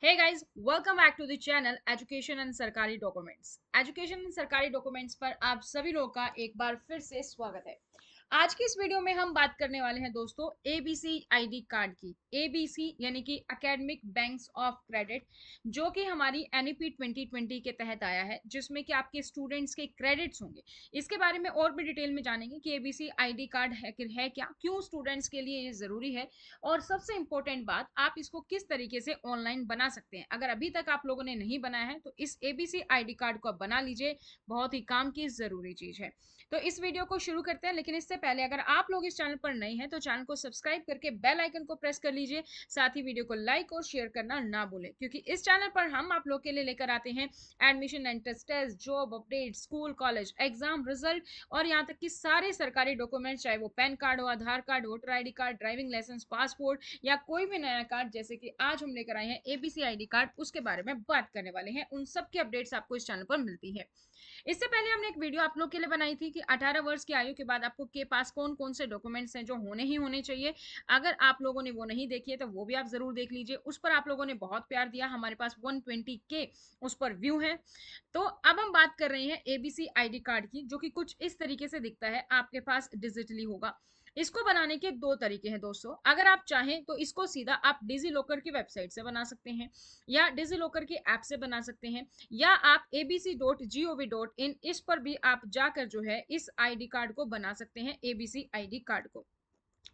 Hey guys, welcome back to the channel Education and सरकारी documents. Education and सरकारी documents पर आप सभी लोगों का एक बार फिर से स्वागत है। आज की इस वीडियो में हम बात करने वाले हैं दोस्तों एबीसी आईडी कार्ड की। एबीसी यानी कि एकेडमिक बैंक्स ऑफ क्रेडिट, जो कि हमारी एनईपी 2020 के तहत आया है, जिसमें कि आपके स्टूडेंट्स के क्रेडिट्स होंगे। इसके बारे में और भी डिटेल में जानेंगे कि एबीसी आईडी कार्ड है क्या, क्यों स्टूडेंट्स के लिए ये जरूरी है, और सबसे इंपॉर्टेंट बात, आप इसको किस तरीके से ऑनलाइन बना सकते हैं। अगर अभी तक आप लोगों ने नहीं बनाया है तो इस एबीसी आईडी कार्ड को आप बना लीजिए, बहुत ही काम की जरूरी चीज है। तो इस वीडियो को शुरू करते हैं, लेकिन इससे पहले अगर आप लोग इस चैनल पर नए हैं तो चैनल को सब्सक्राइब करके बेल आइकन को प्रेस कर लीजिए। साथ ही वीडियो को लाइक और शेयर करना ना भूलें, क्योंकि इस चैनल पर हम आप लोग के लिए लेकर आते हैं admission and test, job update, school college exam result और यहाँ तक कि सारे सरकारी डॉक्यूमेंट, चाहे वो पैन कार्ड हो, Aadhaar card, voter ID card, driving licence, passport या कोई भी नया कार्ड, जैसे कि आज हम लेकर आए हैं एबीसी आईडी कार्ड, उसके बारे में बात करने वाले हैं। उन सब की अपडेट्स आपको इस चैनल पर मिलती है। इससे पहले हमने एक वीडियो आप लोग के लिए बनाई थी कि 18 वर्ष की आयु के बाद आपको के पास कौन कौन से डॉक्यूमेंट्स हैं जो होने ही होने चाहिए। अगर आप लोगों ने वो नहीं देखी है तो वो भी आप जरूर देख लीजिए। उस पर आप लोगों ने बहुत प्यार दिया, हमारे पास 120 के उस पर व्यू है। तो अब हम बात कर रहे हैं एबीसी आईडी कार्ड की, जो कि कुछ इस तरीके से दिखता है, आपके पास डिजिटली होगा। इसको बनाने के दो तरीके हैं दोस्तों। अगर आप चाहें तो इसको सीधा आप डिजी लॉकर की वेबसाइट से बना सकते हैं, या डिजी लॉकर की ऐप से बना सकते हैं, या आप abc.gov.in इस पर भी आप जाकर जो है इस आईडी कार्ड को बना सकते हैं, एबीसी आईडी कार्ड को।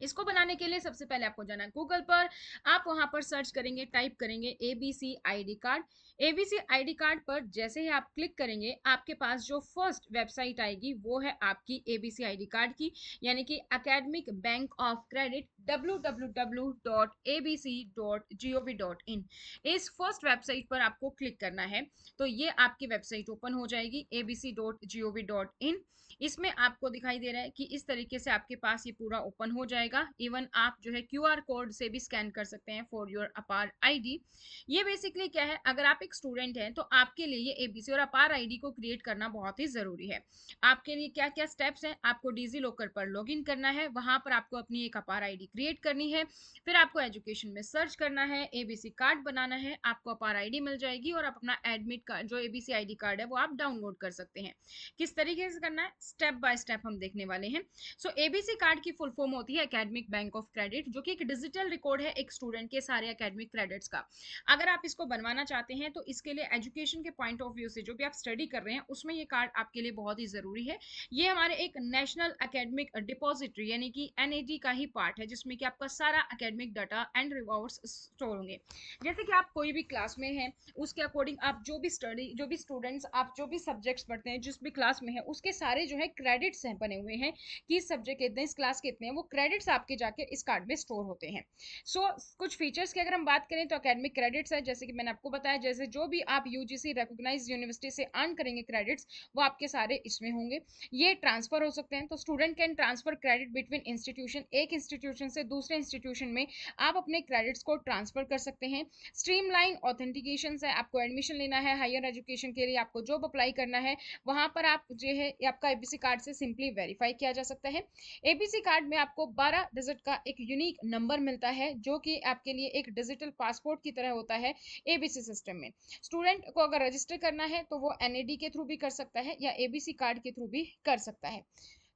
इसको बनाने के लिए सबसे पहले आपको जाना है गूगल पर। आप वहां पर सर्च करेंगे, टाइप करेंगे ABC ID card. ABC ID card पर जैसे ही आप क्लिक करेंगे, आपके पास जो फर्स्ट वेबसाइट आएगी वो है आपकी एबीसी आईडी कार्ड की, यानी कि academic bank of credit www.abc.gov.in। इस फर्स्ट वेबसाइट पर आपको क्लिक करना है, तो ये आपकी वेबसाइट ओपन हो जाएगी abc.gov.in। इसमें आपको दिखाई दे रहा है कि इस तरीके से आपके पास ये पूरा ओपन हो जाएगा। इवन आप जो है क्यूआर कोड से भी स्कैन कर सकते हैं फॉर योर अपार आईडी। ये बेसिकली क्या है, अगर आप एक स्टूडेंट हैं तो आपके लिए ये एबीसी और अपार आईडी को क्रिएट करना बहुत ही जरूरी है। आपके लिए क्या क्या स्टेप्स हैं, आपको डिजी लॉकर पर लॉगिन करना है, वहां पर आपको अपनी एक अपार आईडी क्रिएट करनी है, फिर आपको एजुकेशन में सर्च करना है, एबीसी कार्ड बनाना है, आपको अपार आईडी मिल जाएगी और आप अपना एडमिट कार्ड जो एबीसी आईडी कार्ड है वो आप डाउनलोड कर सकते हैं। किस तरीके से करना है, स्टेप बाय स्टेप हम देखने वाले हैं। सो एबीसी कार्ड की फुल फॉर्म होती है एकेडमिक बैंक ऑफ क्रेडिट, जो कि एक डिजिटल रिकॉर्ड है एक स्टूडेंट के सारे एकेडमिक क्रेडिट्स का। अगर आप इसको बनवाना चाहते हैं तो इसके लिए एजुकेशन के पॉइंट ऑफ व्यू से जो भी आप स्टडी कर रहे हैं उसमें ये कार्ड आपके लिए बहुत ही जरूरी है। ये हमारे एक नेशनल एकेडमिक डिपॉजिटरी यानी कि एनएडी का ही पार्ट है, जिसमें कि आपका सारा academic data and rewards store होंगे। जैसे कि आप कोई भी क्लास में हैं, उसके अकॉर्डिंग आप जो भी स्टडी, जो भी स्टूडेंट्स, आप जो भी सब्जेक्ट्स पढ़ते हैं, जिस भी क्लास में है, उसके सारे जो है क्रेडिट्स हैं बने हुए हैं कि इस सब्जेक्ट के इतने, इस क्लास के इतने हैं, वो क्रेडिट्स आपके जाके इस कार्ड में स्टोर होते हैं। सो कुछ फीचर्स की अगर हम बात करें तो एकेडमिक क्रेडिट्स है, जैसे कि मैंने आपको बताया, जैसे जो भी आप यूजीसी रिकॉग्नाइज यूनिवर्सिटी से अर्न करेंगे क्रेडिट्स, वो आपके सारे इसमें होंगे। ये ट्रांसफर हो सकते हैं, तो student can transfer credit between institution, एक इंस्टीट्यूशन से दूसरे इंस्टीट्यूशन में आप अपने क्रेडिट्स को ट्रांसफर कर सकते हैं। स्ट्रीमलाइन ऑथेंटिकेशन है, आपको एडमिशन लेना है हायर एजुकेशन के लिए, आपको जॉब अप्लाई करना है, वहां पर आप जो है आपका एबीसी कार्ड से सिंपली वेरीफाई किया जा सकता है। एबीसी कार्ड में आपको 12 डिजिट का एक यूनिक नंबर मिलता है, जो कि आपके लिए एक डिजिटल पासपोर्ट की तरह होता है एबीसी सिस्टम में। स्टूडेंट को अगर रजिस्टर करना है तो वो एनएडी के थ्रू भी कर सकता है या एबीसी कार्ड के थ्रू भी कर सकता है।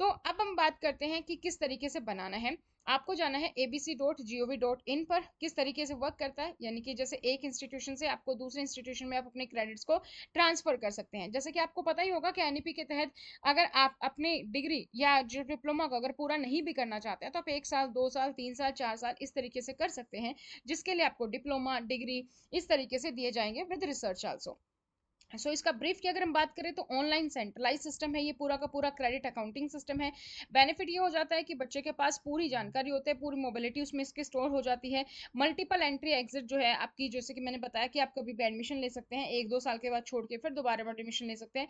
तो अब हम बात करते हैं कि किस तरीके से बनाना है। आपको जाना है abc.gov.in पर। किस तरीके से वर्क करता है, यानी कि जैसे एक इंस्टीट्यूशन से आपको दूसरे इंस्टीट्यूशन में आप अपने क्रेडिट्स को ट्रांसफर कर सकते हैं। जैसे कि आपको पता ही होगा कि एनईपी के तहत अगर आप अपनी डिग्री या जो डिप्लोमा को अगर पूरा नहीं भी करना चाहते हैं तो आप 1 साल, 2 साल, 3 साल, 4 साल इस तरीके से कर सकते हैं, जिसके लिए आपको डिप्लोमा, डिग्री इस तरीके से दिए जाएंगे विद रिसर्च आल्सो। इसका ब्रीफ की अगर हम बात करें तो ऑनलाइन सेंट्रलाइज सिस्टम है, ये पूरा का पूरा क्रेडिट अकाउंटिंग सिस्टम है। बेनिफिट ये हो जाता है कि बच्चे के पास पूरी जानकारी होती है, पूरी मोबिलिटी उसमें इसके स्टोर हो जाती है। मल्टीपल एंट्री एग्जिट जो है आपकी, जैसे कि मैंने बताया कि आप कभी भी एडमिशन ले सकते हैं, 1-2 साल के बाद छोड़ के फिर दोबारा एडमिशन ले सकते हैं।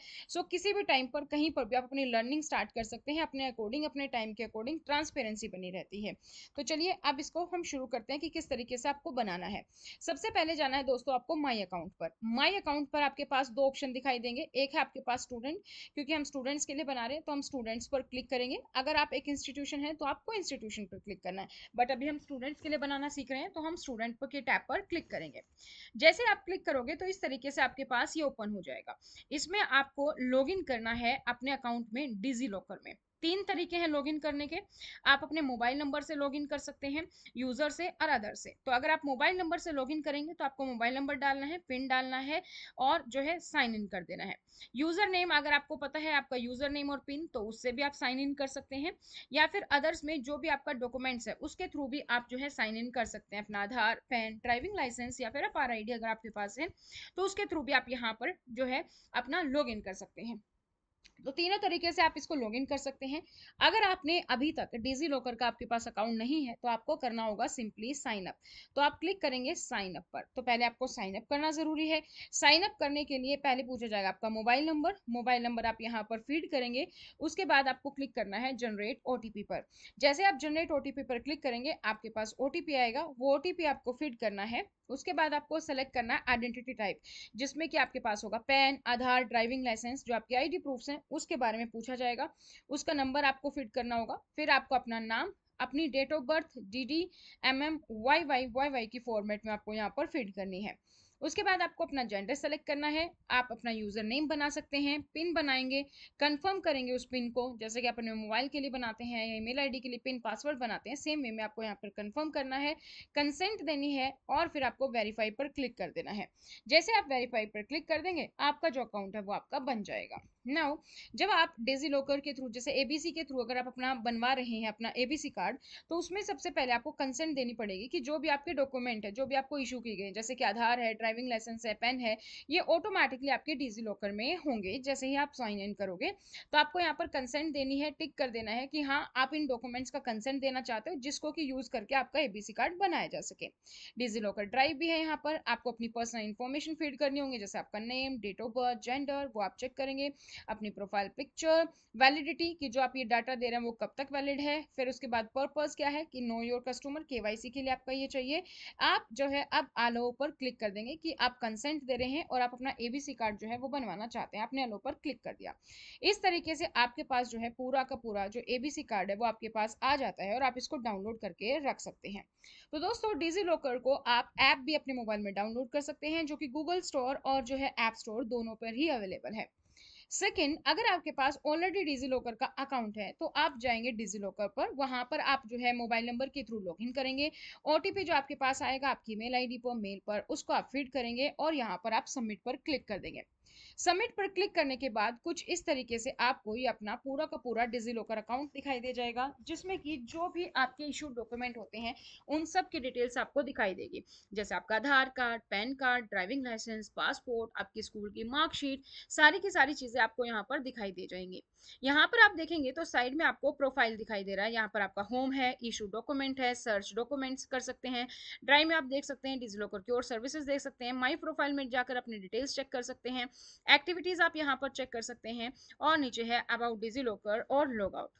किसी भी टाइम पर कहीं पर भी आप अपनी लर्निंग स्टार्ट कर सकते हैं, अपने अकॉर्डिंग, अपने टाइम के अकॉर्डिंग, ट्रांसपेरेंसी बनी रहती है। तो चलिए अब इसको हम शुरू करते हैं कि किस तरीके से आपको बनाना है। सबसे पहले जाना है दोस्तों आपको माई अकाउंट पर। माई अकाउंट पर आपके पास दो ऑप्शन दिखाई देंगे। एक है आपके पास स्टूडेंट, क्योंकि हम स्टूडेंट्स के लिए बना रहे हैं तो हम स्टूडेंट्स पर क्लिक करेंगे। अगर आप एक इंस्टीट्यूशन है तो आपको इंस्टीट्यूशन पर क्लिक करना है, बट अभी हम स्टूडेंट्स के लिए बनाना सीख रहे हैं तो हम स्टूडेंट पर के टैब पर क्लिक करेंगे। जैसे आप क्लिक करोगे तो इस तरीके से आपके पास ये ओपन हो जाएगा। इसमें आपको लॉगिन करना है अपने अकाउंट में डिजी लॉकर में। तीन तरीके हैं लॉगिन करने के। आप अपने मोबाइल नंबर से लॉगिन कर सकते हैं, यूजर से और अदर से। तो अगर आप मोबाइल नंबर से लॉगिन करेंगे तो आपको मोबाइल नंबर डालना है, पिन डालना है और जो है साइन इन कर देना है। यूजर नेम अगर आपको पता है आपका यूजर नेम और पिन, तो उससे भी आप साइन इन कर सकते हैं, या फिर अदर्स में जो भी आपका डॉक्यूमेंट्स है उसके थ्रू भी आप जो है साइन इन कर सकते हैं। अपना आधार, पैन, ड्राइविंग लाइसेंस या फिर अपार आईडी अगर आपके पास है तो उसके थ्रू भी आप यहाँ पर जो है अपना लॉग इन कर सकते हैं। तो तीनों तरीके से आप इसको लॉगिन कर सकते हैं। अगर आपने अभी तक डिजी लॉकर का आपके पास अकाउंट नहीं है तो आपको करना होगा सिंपली साइन अप। तो आप क्लिक करेंगे साइन अप पर। तो पहले आपको साइन अप करना जरूरी है। साइन अप करने के लिए पहले पूछा जाएगा आपका मोबाइल नंबर। मोबाइल नंबर आप यहाँ पर फीड करेंगे। उसके बाद आपको क्लिक करना है जनरेट ओटीपी पर। जैसे आप जनरेट ओटीपी पर क्लिक करेंगे आपके पास ओटीपी आएगा। वो ओटीपी आपको फीड करना है। उसके बाद आपको सेलेक्ट करना है आइडेंटिटी टाइप, जिसमें कि आपके पास होगा पैन, आधार, ड्राइविंग लाइसेंस, जो आपके आईडी प्रूफ्स हैं उसके बारे में पूछा जाएगा। उसका नंबर आपको फिट करना होगा। फिर आपको अपना नाम, अपनी date of birth, DD, Y Y की फॉर्मेट में आपको यहाँ पर फिट करनी है। उसके बाद आपको अपना जेंडर सेलेक्ट करना है। आप अपना यूजर नेम बना सकते हैं, पिन बनाएंगे, कंफर्म करेंगे उस पिन को, जैसे कि अपने मोबाइल के लिए बनाते हैं या ईमेल आईडी के लिए पिन पासवर्ड बनाते हैं, सेम वे में आपको यहाँ पर कंफर्म करना है, कंसेंट देनी है और फिर आपको वेरीफाई पर क्लिक कर देना है। जैसे आप वेरीफाई पर क्लिक कर देंगे आपका जो अकाउंट है वो आपका बन जाएगा। नाउ जब आप डिजी लॉकर के थ्रू, जैसे एबीसी के थ्रू अगर आप अपना बनवा रहे हैं अपना एबीसी कार्ड, तो उसमें सबसे पहले आपको कंसेंट देनी पड़ेगी कि जो भी आपके डॉक्यूमेंट है, जो भी आपको इशू की गए, जैसे कि आधार है, ड्राइविंग लाइसेंस है, पेन है, ये ऑटोमेटिकली आपके डिजी लॉकर में होंगे। जैसे ही आप साइन इन करोगे तो आपको यहाँ पर कंसेंट देनी है, टिक कर देना है कि हाँ आप इन डॉक्यूमेंट्स का कंसेंट देना चाहते हो जिसको कि यूज करके आपका एबीसी कार्ड बनाया जा सके। डिजी लॉकर ड्राइव भी है। यहाँ पर आपको अपनी पर्सनल इन्फॉर्मेशन फीड करनी होंगी, जैसे आपका name, date of birth, gender, वो आप चेक करेंगे। अपनी प्रोफाइल पिक्चर, वैलिडिटी कि जो आप ये डाटा दे रहे हैं वो कब तक वैलिड है। फिर उसके बाद पर्पस क्या है कि नो योर कस्टमर, केवाईसी के लिए आपका ये चाहिए। आप जो है अब अलो पर क्लिक कर देंगे कि आप कंसेंट दे रहे हैं और आप अपना एबीसी कार्ड जो है वो बनवाना चाहते हैं। आपने अलो पर क्लिक कर दिया। इस तरीके से आपके पास जो है पूरा का पूरा जो एबीसी कार्ड है वो आपके पास आ जाता है और आप इसको डाउनलोड करके रख सकते हैं। तो दोस्तों डिजी लॉकर को आप ऐप भी अपने मोबाइल में डाउनलोड कर सकते हैं, जो कि गूगल स्टोर और जो है ऐप स्टोर दोनों पर ही अवेलेबल है। सेकंड, अगर आपके पास ऑलरेडी डिजी लॉकर का अकाउंट है तो आप जाएंगे डिजी लॉकर पर। वहां पर आप जो है मोबाइल नंबर के थ्रू लॉगिन करेंगे। ओटीपी जो आपके पास आएगा आपकी मेल आईडी पर, मेल पर, उसको आप फीड करेंगे और यहाँ पर आप सबमिट पर क्लिक कर देंगे। सबमिट पर क्लिक करने के बाद कुछ इस तरीके से आपको ये अपना पूरा का पूरा डिजी लॉकर अकाउंट दिखाई दे जाएगा, जिसमें कि जो भी आपके इशूड डॉक्यूमेंट होते हैं उन सब की डिटेल्स आपको दिखाई देगी, जैसे आपका Aadhaar card, PAN card, driving licence, passport, आपकी स्कूल की मार्कशीट, सारी की सारी चीजें आपको यहाँ पर दिखाई दे जाएंगी। यहाँ पर आप देखेंगे तो साइड में आपको प्रोफाइल दिखाई दे रहा है। यहाँ पर आपका होम है, इशू डॉक्यूमेंट है, सर्च डॉक्यूमेंट्स कर सकते हैं, ड्राइव में आप देख सकते हैं, डिजी लॉकर की और सर्विसेज देख सकते हैं, माई प्रोफाइल में जाकर अपनी डिटेल्स चेक कर सकते हैं, एक्टिविटीज आप यहाँ पर चेक कर सकते हैं और नीचे है अबाउट डिजी लॉकर और लॉग आउट।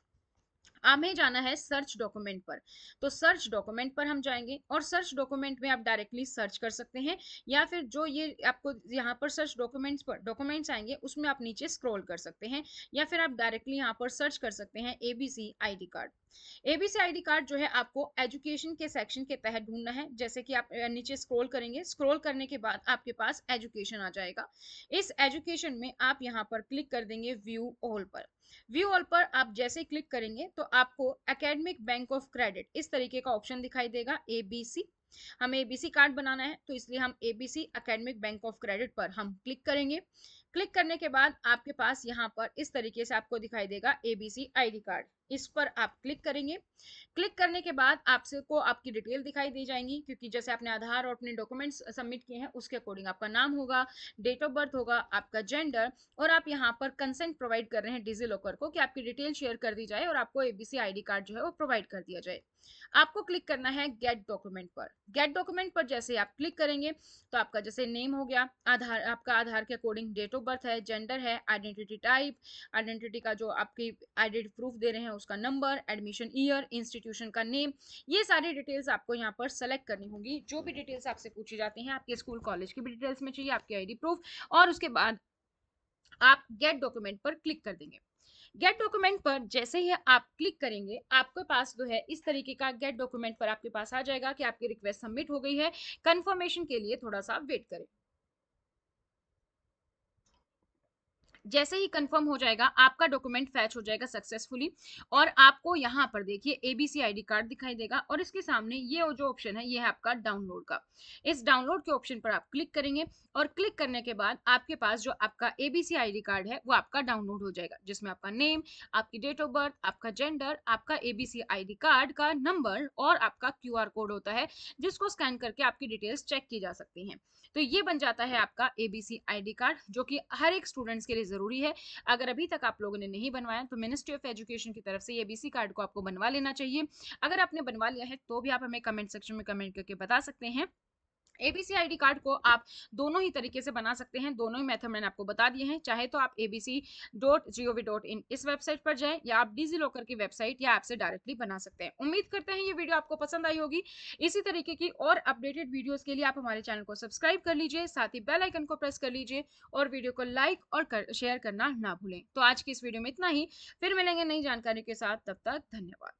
हमें जाना है सर्च डॉक्यूमेंट पर। तो सर्च डॉक्यूमेंट पर हम जाएंगे और सर्च डॉक्यूमेंट में आप डायरेक्टली सर्च कर सकते हैं, या फिर जो ये आपको यहाँ पर सर्च डॉक्यूमेंट्स पर डॉक्यूमेंट्स आएंगे उसमें आप नीचे स्क्रॉल कर सकते हैं, या फिर आप डायरेक्टली यहाँ पर सर्च कर सकते हैं ABC ID card. ABC ID card जो है आपको एजुकेशन के सेक्शन के तहत ढूंढना है। जैसे कि आप नीचे स्क्रॉल करेंगे, स्क्रॉल करने के बाद आपके पास एजुकेशन आ जाएगा। इस एजुकेशन में आप यहाँ पर क्लिक कर देंगे व्यू ऑल पर। व्यू ऑल पर आप जैसे क्लिक करेंगे तो आपको एकेडमिक बैंक ऑफ क्रेडिट इस तरीके का ऑप्शन दिखाई देगा, एबीसी। हमें एबीसी कार्ड बनाना है तो इसलिए हम ABC academic bank of credit पर हम क्लिक करेंगे। क्लिक करने के बाद आपके पास यहाँ पर इस तरीके से आपको दिखाई देगा एबीसी आईडी कार्ड। इस पर आप क्लिक करेंगे। क्लिक करने के बाद आपसे को आपकी डिटेल दिखाई दी जाएंगी, क्योंकि जैसे आपने आधार और अपने डॉक्यूमेंट्स सबमिट किए हैं उसके अकॉर्डिंग आपका नाम होगा, डेट ऑफ बर्थ होगा, आपका जेंडर, और आप यहाँ पर कंसेंट प्रोवाइड कर रहे हैं डिजी लॉकर को कि आपकी डिटेल शेयर कर दी जाए और आपको एबीसी आईडी कार्ड जो है वो प्रोवाइड कर दिया जाए। आपको क्लिक करना है गेट डॉक्यूमेंट पर। गेट डॉक्यूमेंट पर जैसे आप क्लिक करेंगे तो आपका जैसे नेम हो गया, आधार, आपका आधार के अकॉर्डिंग डेट ऑफ बर्थ है, जेंडर है, आइडेंटिटी टाइप, आइडेंटिटी का जो आपकी आइडेंटिटी प्रूफ दे रहे हैं उसका नंबर, एडमिशन ईयर, इंस्टीट्यूशन का नेम, ये सारी डिटेल्स आपको यहाँ पर सेलेक्ट करनी होगी। जो भी डिटेल्स आपसे पूछी जाती हैं, आपके स्कूल कॉलेज की भी डिटेल्स में चाहिए, आपकी आईडी प्रूफ, और उसके बाद आप गेट डॉक्यूमेंट पर क्लिक कर देंगे। गेट डॉक्यूमेंट पर जैसे ही आप क्लिक करेंगे, आपके पास जो है इस तरीके का गेट डॉक्यूमेंट पर आपके पास आ जाएगा कि आपकी रिक्वेस्ट सबमिट हो गई है। कंफर्मेशन के लिए थोड़ा सा वेट करें। जैसे ही कंफर्म हो जाएगा, आपका डॉक्यूमेंट फैच हो जाएगा सक्सेसफुली, और आपको यहाँ पर देखिए एबीसी आईडी कार्ड दिखाई देगा, और इसके सामने ये जो ऑप्शन है, ये है आपका डाउनलोड का। इस डाउनलोड के ऑप्शन पर आप क्लिक करेंगे, और क्लिक करने के बाद आपके पास जो आपका एबीसी आईडी कार्ड है वो आपका डाउनलोड हो जाएगा, जिसमें आपका नेम, आपकी डेट ऑफ बर्थ, आपका जेंडर, आपका एबीसी आईडी कार्ड का नंबर और आपका क्यूआर कोड होता है, जिसको स्कैन करके आपकी डिटेल्स चेक की जा सकती हैं। तो ये बन जाता है आपका एबीसी आईडी कार्ड, जो कि हर एक स्टूडेंट्स के लिए जरूरी है। अगर अभी तक आप लोगों ने नहीं बनवाया तो मिनिस्ट्री ऑफ एजुकेशन की तरफ से ये एबीसी कार्ड को आपको बनवा लेना चाहिए। अगर आपने बनवा लिया है तो भी आप हमें कमेंट सेक्शन में कमेंट करके बता सकते हैं। एबीसी आईडी कार्ड को आप दोनों ही तरीके से बना सकते हैं, दोनों ही मेथड मैंने आपको बता दिए हैं। चाहे तो आप abc.gov.in इस वेबसाइट पर जाएं, या आप डिजी लॉकर की वेबसाइट या ऐप से डायरेक्टली बना सकते हैं। उम्मीद करते हैं ये वीडियो आपको पसंद आई होगी। इसी तरीके की और अपडेटेड वीडियोस के लिए आप हमारे चैनल को सब्सक्राइब कर लीजिए, साथ ही बेल आइकन को प्रेस कर लीजिए, और वीडियो को लाइक और शेयर करना ना भूलें। तो आज की इस वीडियो में इतना ही, फिर मिलेंगे नई जानकारी के साथ, तब तक धन्यवाद।